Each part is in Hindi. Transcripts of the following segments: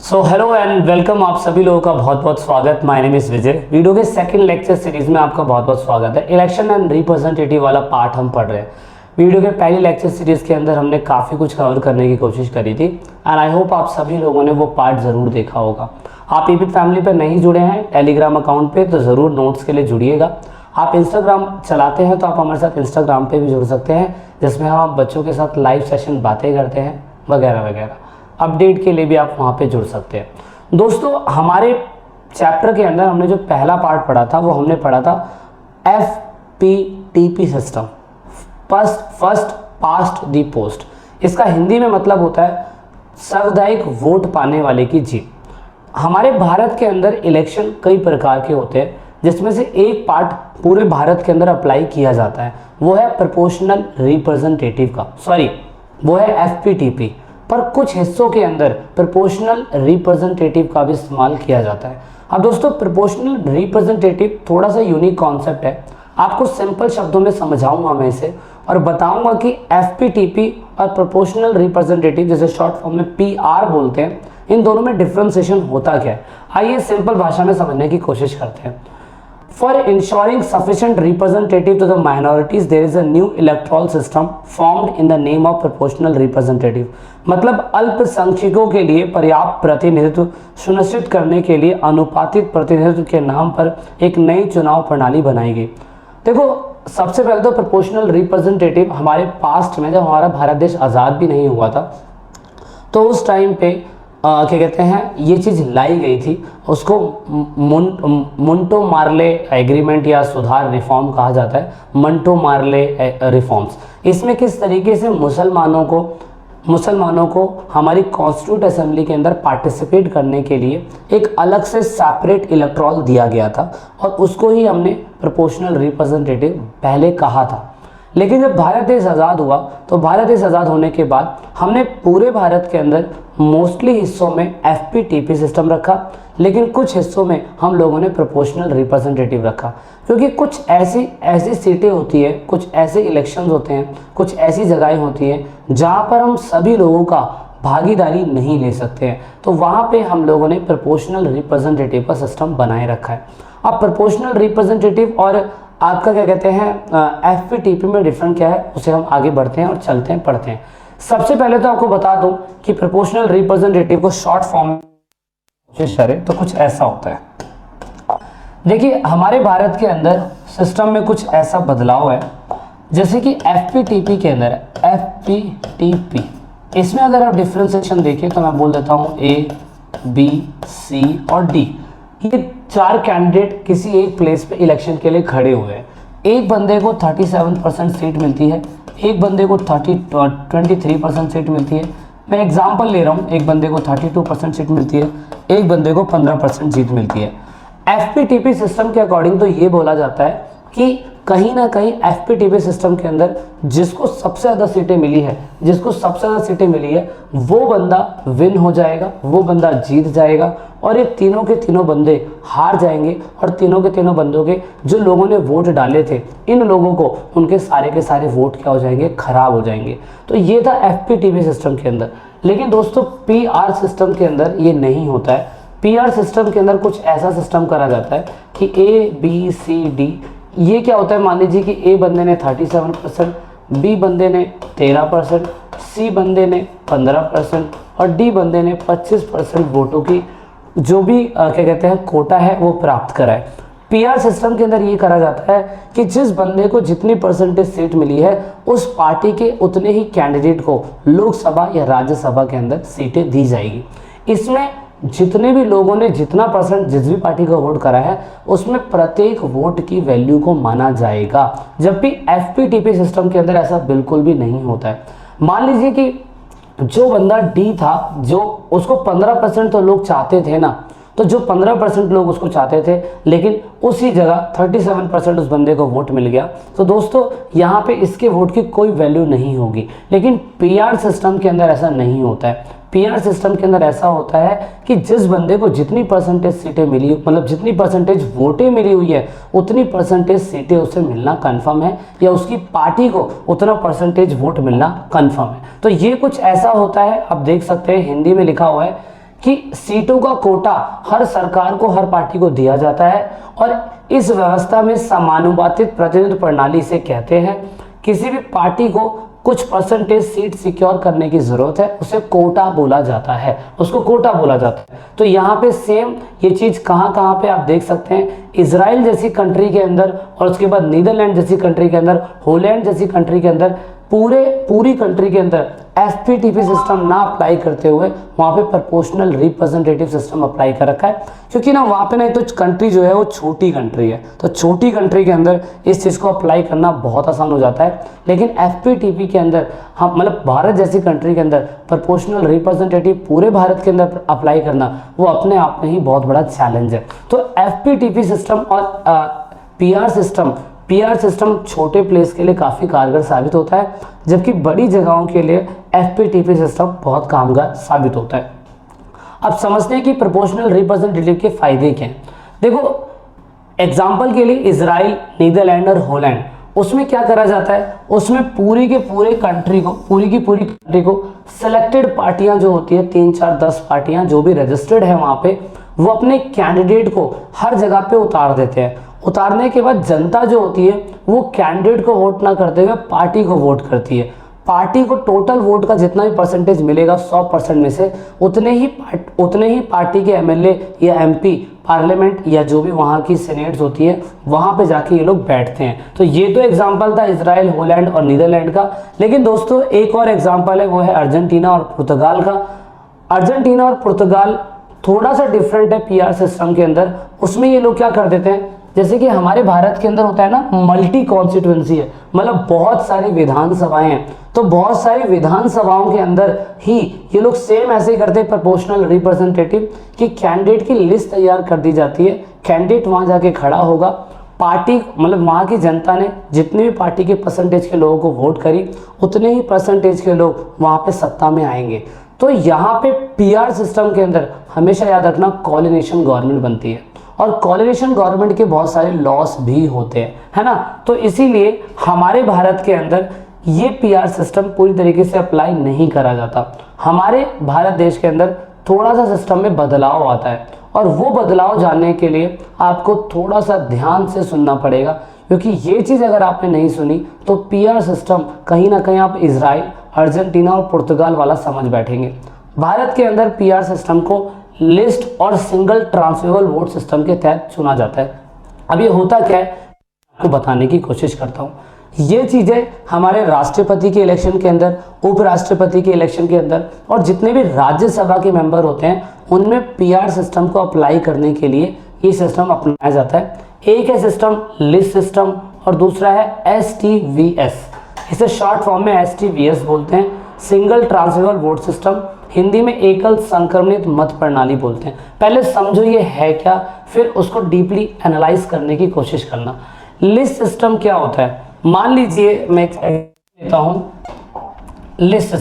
Hello and welcome. आप सभी लोगों का बहुत बहुत स्वागत। My name is Vijay. Video के सेकंड लेक्चर सीरीज में आपका बहुत बहुत स्वागत है। इलेक्शन एंड रिप्रेजेंटेटिव वाला पार्ट हम पढ़ रहे हैं। वीडियो के पहली लेक्चर सीरीज के अंदर हमने काफ़ी कुछ कवर करने की कोशिश करी थी एंड आई होप आप सभी लोगों ने वो पार्ट ज़रूर देखा होगा। आप ईपी फैमिली पर नहीं जुड़े हैं टेलीग्राम अकाउंट पर तो ज़रूर नोट्स के लिए जुड़िएगा। आप इंस्टाग्राम चलाते हैं तो आप हमारे साथ इंस्टाग्राम पे भी जुड़ सकते हैं, जिसमें हम बच्चों के साथ लाइव सेशन बातें करते हैं वगैरह वगैरह। अपडेट के लिए भी आप वहाँ पे जुड़ सकते हैं। दोस्तों, हमारे चैप्टर के अंदर हमने जो पहला पार्ट पढ़ा था वो हमने पढ़ा था FPTP सिस्टम, फर्स्ट पास्ट दी पोस्ट। इसका हिंदी में मतलब होता है सामुदायिक वोट पाने वाले की जीत। हमारे भारत के अंदर इलेक्शन कई प्रकार के होते हैं, जिसमें से एक पार्ट पूरे भारत के अंदर अप्लाई किया जाता है, वो है प्रोपोर्शनल रिप्रेजेंटेटिव का, वो है FPTP। पर कुछ हिस्सों के अंदर प्रोपोर्शनल रिप्रेजेंटेटिव का भी इस्तेमाल किया जाता है। अब दोस्तों, प्रोपोर्शनल रिप्रेजेंटेटिव थोड़ा सा यूनिक कॉन्सेप्ट है। आपको सिंपल शब्दों में समझाऊंगा मैं इसे और बताऊंगा कि FPTP और प्रोपोर्शनल रिप्रेजेंटेटिव, जैसे शॉर्ट फॉर्म में PR बोलते हैं, इन दोनों में डिफ्रेंसिएशन होता क्या है। आइए सिंपल भाषा में समझने की कोशिश करते हैं। For ensuring sufficient representative to the minorities, there is a new electoral system formed in the name of proportional representative। मतलब अल्पसंख्यकों के लिए पर्याप्त प्रतिनिधित्व सुनिश्चित करने के लिए अनुपातिक प्रतिनिधित्व के नाम पर एक नई चुनाव प्रणाली बनाई गई। देखो, सबसे पहले तो प्रोपोर्शनल रिप्रेजेंटेटिव हमारे पास्ट में, जब हमारा भारत देश आज़ाद भी नहीं हुआ था, तो उस टाइम पे क्या कहते हैं, ये चीज़ लाई गई थी। उसको मंटो मार्ले एग्रीमेंट या सुधार रिफॉर्म कहा जाता है, मंटो मार्ले रिफॉर्म्स। इसमें किस तरीके से मुसलमानों को हमारी कॉन्स्टिट्यूट असेंबली के अंदर पार्टिसिपेट करने के लिए एक अलग से सेपरेट इलेक्टोरल दिया गया था और उसको ही हमने प्रोपोर्शनल रिप्रेजेंटेटिव पहले कहा था। लेकिन जब भारत देश आज़ाद हुआ तो भारत देश आज़ाद होने के बाद हमने पूरे भारत के अंदर मोस्टली हिस्सों में FPTP सिस्टम रखा, लेकिन कुछ हिस्सों में हम लोगों ने प्रोपोर्शनल रिप्रेजेंटेटिव रखा। क्योंकि कुछ ऐसी सीटें होती है, कुछ ऐसे इलेक्शंस होते हैं, कुछ ऐसी जगहें होती हैं जहाँ पर हम सभी लोगों का भागीदारी नहीं ले सकते हैं, तो वहाँ पे हम लोगों ने प्रोपोर्शनल रिप्रेजेंटेटिव का सिस्टम बनाए रखा है। अब प्रोपोर्शनल रिप्रेजेंटेटिव और आपका क्या कहते हैं FPTP में डिफरेंट क्या है, उसे हम आगे बढ़ते हैं और चलते हैं, पढ़ते हैं। सबसे पहले तो आपको बता दूं कि प्रोपोर्शनल रिप्रेजेंटेटिव को शॉर्ट फॉर्म में कोशिश करें तो कुछ ऐसा होता है। देखिए, हमारे भारत के अंदर सिस्टम में कुछ ऐसा बदलाव है, जैसे कि FPTP के अंदर FPTP, इसमें अगर आप डिफ्रेंसिएशन देखें तो मैं बोल देता हूँ A, B, C और D। ये 4 कैंडिडेट किसी एक प्लेस पे इलेक्शन के लिए खड़े हुए हैं। एक बंदे को 37% सीट मिलती है, एक बंदे को 23% सीट मिलती है। मैं एग्जांपल ले रहा हूँ, एक बंदे को 32% सीट मिलती है, एक बंदे को 15% सीट मिलती है। FPTP सिस्टम के अकॉर्डिंग तो ये बोला जाता है कि कहीं ना कहीं FPTP सिस्टम के अंदर जिसको सबसे ज़्यादा सीटें मिली है वो बंदा विन हो जाएगा, वो बंदा जीत जाएगा, और ये तीनों के तीनों बंदे हार जाएंगे और तीनों के तीनों बंदों के जो लोगों ने वोट डाले थे, इन लोगों को उनके सारे के सारे वोट क्या हो जाएंगे, खराब हो जाएंगे। तो ये था FPTP सिस्टम के अंदर। लेकिन दोस्तों, PR सिस्टम के अंदर ये नहीं होता है। PR सिस्टम के अंदर कुछ ऐसा सिस्टम करा जाता है कि A, B, C, D, ये क्या होता है, मान लीजिए कि A बंदे ने 37%, B बंदे ने 13%, C बंदे ने 15% और D बंदे ने 25% वोटों की जो भी क्या कहते हैं कोटा है वो प्राप्त करा है। PR सिस्टम के अंदर ये करा जाता है कि जिस बंदे को जितनी परसेंटेज सीट मिली है उस पार्टी के उतने ही कैंडिडेट को लोकसभा या राज्यसभा के अंदर सीटें दी जाएगी। इसमें जितने भी लोगों ने जितना परसेंट जिस भी पार्टी का वोट करा है उसमें प्रत्येक वोट की वैल्यू को माना जाएगा, जबकि FPTP सिस्टम के अंदर ऐसा बिल्कुल भी नहीं होता है। मान लीजिए कि जो बंदा D था, जो उसको 15% तो लोग चाहते थे ना, तो जो 15% लोग उसको चाहते थे, लेकिन उसी जगह 37% उस बंदे को वोट मिल गया, तो दोस्तों यहाँ पे इसके वोट की कोई वैल्यू नहीं होगी। लेकिन PR सिस्टम के अंदर ऐसा नहीं होता है। PR सिस्टम के अंदर ऐसा होता है कि जिस बंदे को जितनी परसेंटेज सीटें मिली, मतलब जितनी परसेंटेज वोटें मिली हुई है उतनी परसेंटेज सीटें उसे मिलना कंफर्म है, या उसकी पार्टी को उतना परसेंटेज वोट मिलना कंफर्म है। तो ये कुछ ऐसा होता है, आप देख सकते हैं हिंदी में लिखा हुआ है कि सीटों का कोटा हर सरकार को, हर पार्टी को दिया जाता है और इस व्यवस्था में समानुपातिक प्रतिनिधित्व प्रणाली से कहते हैं। किसी भी पार्टी को कुछ परसेंटेज सीट सिक्योर करने की जरूरत है, उसे कोटा बोला जाता है, उसको कोटा बोला जाता है। तो यहाँ पे सेम ये चीज कहाँ पे आप देख सकते हैं, इजराइल जैसी कंट्री के अंदर और उसके बाद नीदरलैंड जैसी कंट्री के अंदर, हॉलैंड जैसी कंट्री के अंदर, पूरी कंट्री के अंदर एफपीटीपी सिस्टम ना अप्लाई करते हुए वहाँ पे प्रोपोर्शनल रिप्रेजेंटेटिव सिस्टम अप्लाई कर रखा है, क्योंकि ना वहाँ पे ना तो कंट्री जो है वो छोटी कंट्री है, तो छोटी कंट्री के अंदर इस चीज़ को अप्लाई करना बहुत आसान हो जाता है। लेकिन एफपीटीपी के अंदर हम मतलब भारत जैसी कंट्री के अंदर प्रोपोर्शनल रिप्रेजेंटेटिव पूरे भारत के अंदर अप्लाई करना वो अपने आप में ही बहुत बड़ा चैलेंज है। तो एफपीटीपी सिस्टम और पीआर सिस्टम छोटे प्लेस के लिए काफ़ी कारगर साबित होता है, जबकि बड़ी जगहों के लिए एफपीटीपी सिस्टम बहुत कामगार साबित होता है। अब समझते हैं कि प्रोपोर्शनल रिप्रेजेंटेटिव के फायदे क्या हैं। देखो एग्जाम्पल के लिए इजराइल, नीदरलैंड और हॉलैंड, उसमें क्या करा जाता है, उसमें पूरी की पूरी कंट्री को सिलेक्टेड पार्टियां जो होती है 3, 4, 10 पार्टियां जो भी रजिस्टर्ड है वहां पे, वो अपने कैंडिडेट को हर जगह पे उतार देते हैं। उतारने के बाद जनता जो होती है वो कैंडिडेट को वोट ना करते हुए पार्टी को वोट करती है। पार्टी को टोटल वोट का जितना भी परसेंटेज मिलेगा 100% में से उतने ही पार्टी के एमएलए या एमपी, पार्लियामेंट या जो भी वहाँ की सीनेट्स होती है वहाँ पे जाके ये लोग बैठते हैं। तो ये तो एग्जांपल था इजराइल, हॉलैंड और नीदरलैंड का। लेकिन दोस्तों एक और एग्जांपल है, वो है अर्जेंटीना और पुर्तगाल का। अर्जेंटीना और पुर्तगाल थोड़ा सा डिफरेंट है पीआर सिस्टम के अंदर। उसमें ये लोग क्या कर देते हैं, जैसे कि हमारे भारत के अंदर होता है ना मल्टी कॉन्स्टिट्यूंसी है, मतलब बहुत सारी विधानसभाएं हैं, तो बहुत सारी विधानसभाओं के अंदर ही ये लोग सेम ऐसे ही करते हैं प्रोपोर्शनल रिप्रेजेंटेटिव कि कैंडिडेट की लिस्ट तैयार कर दी जाती है, कैंडिडेट वहां जाके खड़ा होगा, पार्टी मतलब वहाँ की जनता ने जितने भी पार्टी के परसेंटेज के लोगों को वोट करी उतने ही परसेंटेज के लोग वहाँ पे सत्ता में आएंगे। तो यहाँ पे पीआर सिस्टम के अंदर हमेशा याद रखना कोऑर्डिनेशन गवर्नमेंट बनती है और कोऑर्डिनेशन गवर्नमेंट के बहुत सारे लॉस भी होते हैं, है ना। तो इसीलिए हमारे भारत के अंदर ये पीआर सिस्टम पूरी तरीके से अप्लाई नहीं करा जाता। हमारे भारत देश के अंदर थोड़ा सा सिस्टम में बदलाव आता है और वो बदलाव जानने के लिए आपको थोड़ा सा ध्यान से सुनना पड़ेगा, क्योंकि ये चीज़ अगर आपने नहीं सुनी तो पीआर सिस्टम कहीं ना कहीं आप इजराइल, अर्जेंटीना और पुर्तगाल वाला समझ बैठेंगे। भारत के अंदर पीआर सिस्टम को लिस्ट और सिंगल ट्रांसफरेबल वोट सिस्टम के तहत चुना जाता है। अब ये होता क्या है आपको बताने की कोशिश करता हूँ। ये चीज़ें हमारे राष्ट्रपति के इलेक्शन के अंदर, उपराष्ट्रपति के इलेक्शन के अंदर और जितने भी राज्यसभा के मेंबर होते हैं उनमें पीआर सिस्टम को अप्लाई करने के लिए ये सिस्टम अपनाया जाता है। एक है सिस्टम लिस्ट सिस्टम और दूसरा है STVS, इसे शॉर्ट फॉर्म में STVS बोलते हैं, single transferable vote system, Hindi में एकल संक्रमित मत प्रणाली बोलते हैं। पहले समझो ये है क्या, फिर उसको डीपली एनालाइज करने की कोशिश करना। लिस्ट सिस्टम क्या होता है, मान लीजिए मैं लेता हूँ लिस्ट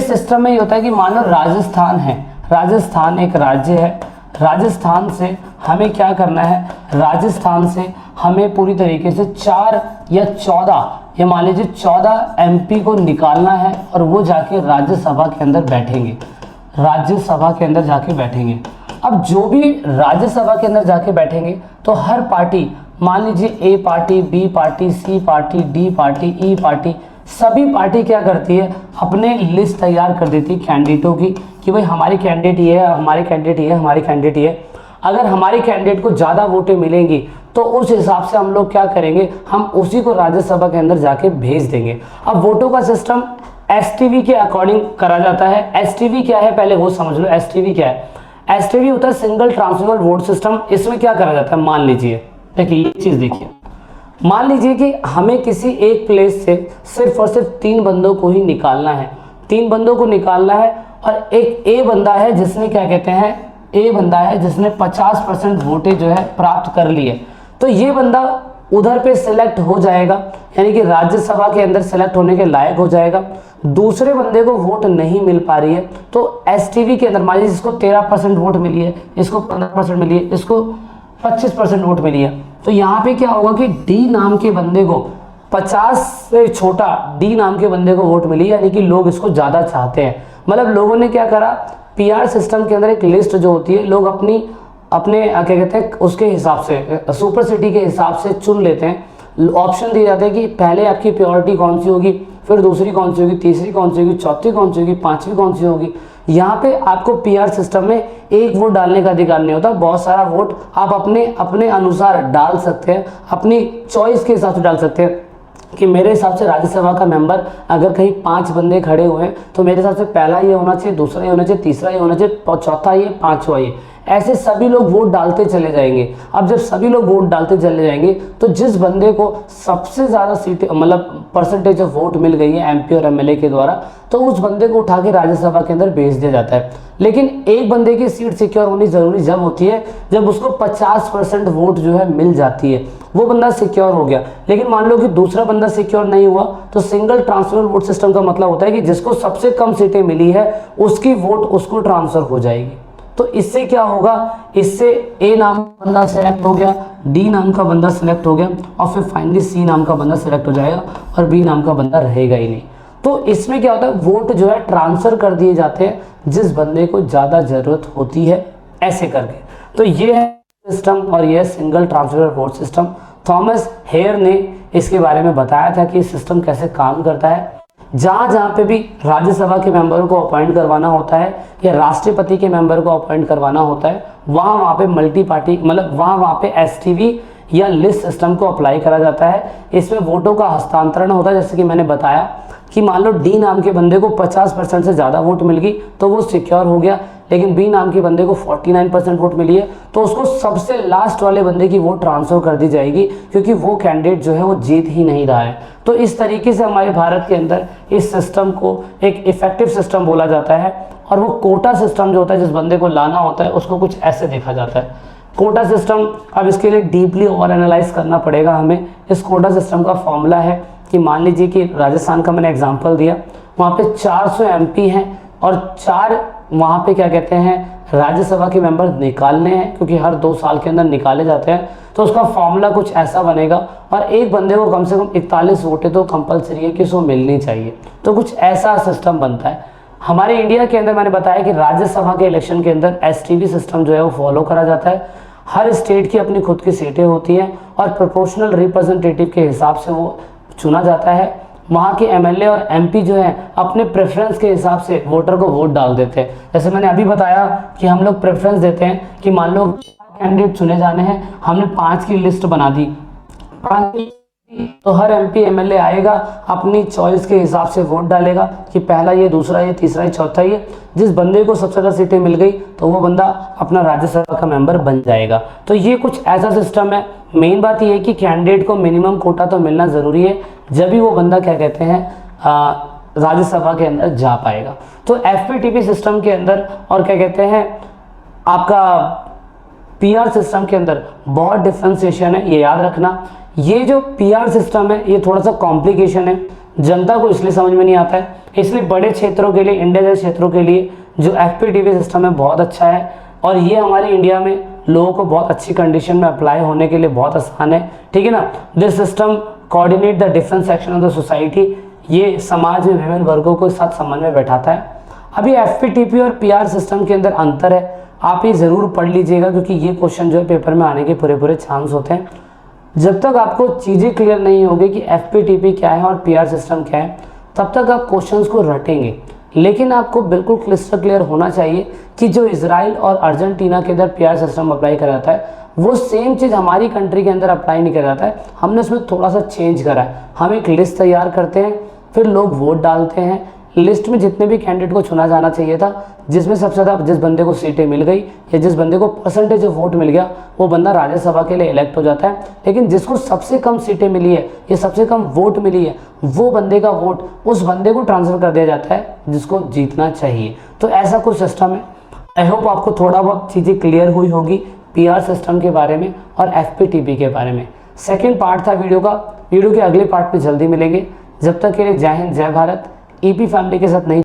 सिस्टम में ये होता है कि मान लो राजस्थान है, राजस्थान एक राज्य है, राजस्थान से हमें क्या करना है, राजस्थान से हमें पूरी तरीके से 4 या 14 या मान लीजिए 14 MP को निकालना है और वो जाके राज्यसभा के अंदर बैठेंगे, राज्यसभा के अंदर जाके बैठेंगे। अब जो भी राज्यसभा के अंदर जाके बैठेंगे तो हर पार्टी, मान लीजिए A party, B party, C party, D party, E party, सभी पार्टी क्या करती है, अपने लिस्ट तैयार कर देती है कैंडिडेटों की कि भाई हमारी कैंडिडेट ये है, हमारे कैंडिडेट ये है, हमारी कैंडिडेट ये है। अगर हमारी कैंडिडेट को ज़्यादा वोटें मिलेंगी तो उस हिसाब से हम लोग क्या करेंगे, हम उसी को राज्यसभा के अंदर जाके भेज देंगे। अब वोटों का सिस्टम STV के अकॉर्डिंग करा जाता है। STV क्या है पहले वो समझ लो। STV क्या है, STV होता है सिंगल ट्रांसफरेबल वोट सिस्टम। इसमें क्या करा जाता है, मान लीजिए देखिए ये चीज़ देखिए, मान लीजिए कि हमें किसी एक प्लेस से सिर्फ और सिर्फ 3 बंदों को ही निकालना है, 3 बंदों को निकालना है और एक A बंदा है जिसने क्या कहते हैं, A बंदा है जिसने 50% वोटें जो है प्राप्त कर ली है। तो ये बंदा उधर पे सिलेक्ट हो जाएगा, यानी कि राज्यसभा के अंदर सेलेक्ट होने के लायक हो जाएगा। दूसरे बंदे को वोट नहीं मिल पा रही है तो STV के अंदर मान लीजिए इसको 13% वोट मिली है, इसको 15% मिली है, इसको 25% वोट मिली है, तो यहाँ पे क्या होगा कि D नाम के बंदे को 50 से छोटा D नाम के बंदे को वोट मिली, यानी कि लोग इसको ज़्यादा चाहते हैं। मतलब लोगों ने क्या करा, पीआर सिस्टम के अंदर एक लिस्ट जो होती है, लोग अपने क्या कहते हैं उसके हिसाब से, सुपरसिटी के हिसाब से चुन लेते हैं। ऑप्शन दिए जाते हैं कि पहले आपकी प्योरिटी कौन सी होगी, फिर दूसरी कौन सी होगी, तीसरी कौन सी होगी, चौथी कौन सी होगी, पांचवी कौन सी होगी। यहाँ पे आपको पीआर सिस्टम में एक वोट डालने का अधिकार नहीं होता, बहुत सारा वोट आप अपने अनुसार डाल सकते हैं, अपनी चॉइस के हिसाब से डाल सकते हैं। कि मेरे हिसाब से राज्यसभा का मेंबर अगर कहीं 5 बंदे खड़े हुए हैं तो मेरे हिसाब से पहला ये होना चाहिए, दूसरा ये होना चाहिए, तीसरा ये होना चाहिए, चौथा ये, पांचवा ये, ऐसे सभी लोग वोट डालते चले जाएंगे। अब जब सभी लोग वोट डालते चले जाएंगे तो जिस बंदे को सबसे ज़्यादा सीटें मतलब परसेंटेज ऑफ वोट मिल गई है एमपी और एमएलए के द्वारा, तो उस बंदे को उठा के राज्यसभा के अंदर भेज दिया जाता है। लेकिन एक बंदे की सीट सिक्योर होनी ज़रूरी जब होती है जब उसको 50% वोट जो है मिल जाती है, वो बंदा सिक्योर हो गया। लेकिन मान लो कि दूसरा बंदा सिक्योर नहीं हुआ, तो सिंगल ट्रांसफर वोट सिस्टम का मतलब होता है कि जिसको सबसे कम सीटें मिली है उसकी वोट उसको ट्रांसफर हो जाएगी। तो इससे क्या होगा, इससे ए नाम का बंदा सेलेक्ट हो गया, डी नाम का बंदा सेलेक्ट हो गया और फिर फाइनली सी नाम का बंदा सेलेक्ट हो जाएगा और बी नाम का बंदा रहेगा ही नहीं। तो इसमें क्या होता है, वोट जो है ट्रांसफर कर दिए जाते हैं जिस बंदे को ज़्यादा ज़रूरत होती है, ऐसे करके। तो ये है सिस्टम और ये single transfer vote system. Thomas Hare ने इसके बारे में बताया था कि सिस्टम कैसे काम करता है। जहाँ पे भी राज्यसभा के मेंबरों को अपॉइंट करवाना होता है या राष्ट्रपति के मेंबर को अपॉइंट करवाना होता है, वहाँ पे मल्टी पार्टी मतलब वहाँ पे एसटीवी या लिस्ट सिस्टम को अप्लाई करा जाता है। इसमें वोटों का हस्तांतरण होता है, जैसे कि मैंने बताया कि मान लो डी नाम के बंदे को 50% से ज़्यादा वोट मिल गई तो वो सिक्योर हो गया, लेकिन बी नाम के बंदे को 49% वोट मिली है तो उसको सबसे लास्ट वाले बंदे की वोट ट्रांसफर कर दी जाएगी, क्योंकि वो कैंडिडेट जो है वो जीत ही नहीं रहा है। तो इस तरीके से हमारे भारत के अंदर इस सिस्टम को एक इफेक्टिव सिस्टम बोला जाता है। और वो कोटा सिस्टम जो होता है, जिस बंदे को लाना होता है, उसको कुछ ऐसे देखा जाता है। कोटा सिस्टम, अब इसके लिए डीपली और एनालाइज करना पड़ेगा हमें। इस कोटा सिस्टम का फॉर्मूला है कि मान लीजिए कि राजस्थान का मैंने एग्जांपल दिया, वहाँ पे 400 एमपी हैं और 4 वहाँ पे क्या कहते हैं राज्यसभा के मेंबर निकालने हैं, क्योंकि हर 2 साल के अंदर निकाले जाते हैं। तो उसका फॉर्मूला कुछ ऐसा बनेगा और एक बंदे को कम से कम 41 वोटें तो कंपलसरी है कि उसको मिलनी चाहिए। तो कुछ ऐसा सिस्टम बनता है। हमारे इंडिया के अंदर मैंने बताया कि राज्यसभा के इलेक्शन के अंदर एसटीवी सिस्टम जो है वो फॉलो करा जाता है। हर स्टेट की अपनी खुद की सीटें होती हैं और प्रोपोर्शनल रिप्रेजेंटेटिव के हिसाब से वो चुना जाता है। वहाँ के एमएलए और एमपी जो है अपने प्रेफरेंस के हिसाब से वोटर को वोट डाल देते हैं। जैसे मैंने अभी बताया कि हम लोग प्रेफरेंस देते हैं कि मान लो कैंडिडेट चुने जाने हैं, हमने 5 की लिस्ट बना दी, 5 तो हर एमपी एमएलए आएगा अपनी चॉइस के हिसाब से वोट डालेगा कि पहला ये, दूसरा ये, तीसरा ये, चौथा ये। जिस बंदे को सबसे ज़्यादा सीटें मिल गई तो वो बंदा अपना राज्यसभा का मेंबर बन जाएगा। तो ये कुछ ऐसा सिस्टम है। मेन बात ये है कि कैंडिडेट को मिनिमम कोटा तो मिलना ज़रूरी है, जब भी वो बंदा क्या कहते हैं राज्यसभा के अंदर जा पाएगा। तो एफपीटीपी सिस्टम के अंदर और क्या कहते हैं आपका पीआर सिस्टम के अंदर बहुत डिफ्रेंसिएशन है, ये याद रखना। ये जो पीआर सिस्टम है ये थोड़ा सा कॉम्प्लिकेशन है, जनता को इसलिए समझ में नहीं आता है। इसलिए बड़े क्षेत्रों के लिए, इंडिया जैसे क्षेत्रों के लिए जो एफपीटीपी सिस्टम है बहुत अच्छा है और ये हमारे इंडिया में लोगों को बहुत अच्छी कंडीशन में अप्लाई होने के लिए बहुत आसान है, ठीक है ना। This system coordinate the different section of the society, ये समाज में विभिन्न वर्गों को साथ समन्वय में बैठाता है। अभी एफपीटीपी और पीआर सिस्टम के अंदर अंतर है, आप ये ज़रूर पढ़ लीजिएगा क्योंकि ये क्वेश्चन जो है पेपर में आने के पूरे चांस होते हैं। जब तक आपको चीज़ें क्लियर नहीं होगी कि एफपीटीपी क्या है और पीआर सिस्टम क्या है, तब तक आप क्वेश्चंस को रटेंगे। लेकिन आपको बिल्कुल क्लिस्टर क्लियर होना चाहिए कि जो इजराइल और अर्जेंटीना के अंदर पीआर सिस्टम अप्लाई करा जाता है वो सेम चीज़ हमारी कंट्री के अंदर अप्लाई नहीं करा जाता है। हमने उसमें थोड़ा सा चेंज करा है। हम एक लिस्ट तैयार करते हैं, फिर लोग वोट डालते हैं। लिस्ट में जितने भी कैंडिडेट को चुना जाना चाहिए था, जिसमें सबसे ज़्यादा जिस बंदे को सीटें मिल गई या जिस बंदे को परसेंटेज ऑफ वोट मिल गया, वो बंदा राज्यसभा के लिए इलेक्ट हो जाता है। लेकिन जिसको सबसे कम सीटें मिली है या सबसे कम वोट मिली है, वो बंदे का वोट उस बंदे को ट्रांसफर कर दिया जाता है जिसको जीतना चाहिए। तो ऐसा कुछ सिस्टम है। आई होप आपको थोड़ा बहुत चीज़ें क्लियर हुई होगी पीआर सिस्टम के बारे में और एफपीटीपी के बारे में। सेकेंड पार्ट था वीडियो का। वीडियो के अगले पार्ट में जल्दी मिलेंगे। जब तक के लिए जय हिंद, जय भारत। ईपी फैमिली के साथ नहीं